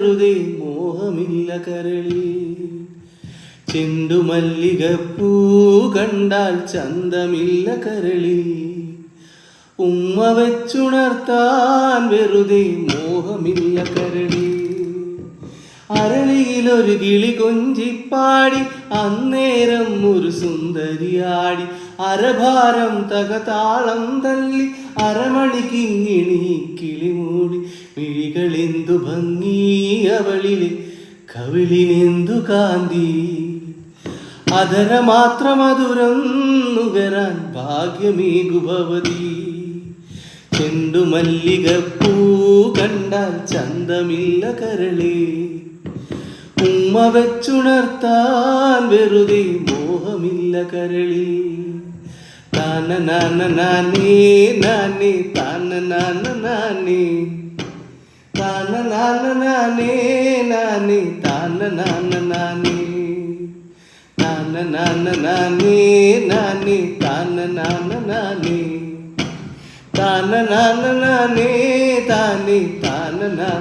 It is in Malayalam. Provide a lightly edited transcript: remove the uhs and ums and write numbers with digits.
വെറുതെ മോഹമില്ല കരളിൽ ചെണ്ടുമല്ലികപ്പൂ കണ്ടാൽ ചന്തമില്ല കരളിൽ ഉമ്മ വെച്ചുണർത്താൻ വെറുതെ മോഹമില്ല കരളിൽ അരളിയിലൊരു കിളി കൊഞ്ചിപ്പാടി അന്നേരം ഒരു സുന്ദരിയാടി അരഭാരം തകതാളം തല്ലി അരമണിക്കിങ്ങിണി കിളിമൂടി മിഴികളെന്തു ഭംഗി അവളിലെ കവിളിനെന്തു കാന്തി അധരമാത്രമധുരം നുകരാൻ ഭാഗ്യമേകു ഭവതി ചെണ്ടുമല്ലികപ്പൂ കണ്ടാൽ ചന്തമില്ല കരളേ ഉമ്മ വെച്ചുണർത്താൻ വെറുതെ മോഹമില്ല കരളിൽ താന നാന നാനേ നാനേ താന നാന നാനേ താന നാന നാനേ നാനേ താന നാന നാനേ താന നാന നാനേ നാനേ താന നാന നാനേ താന നാന നാനേ താനേ താന നാന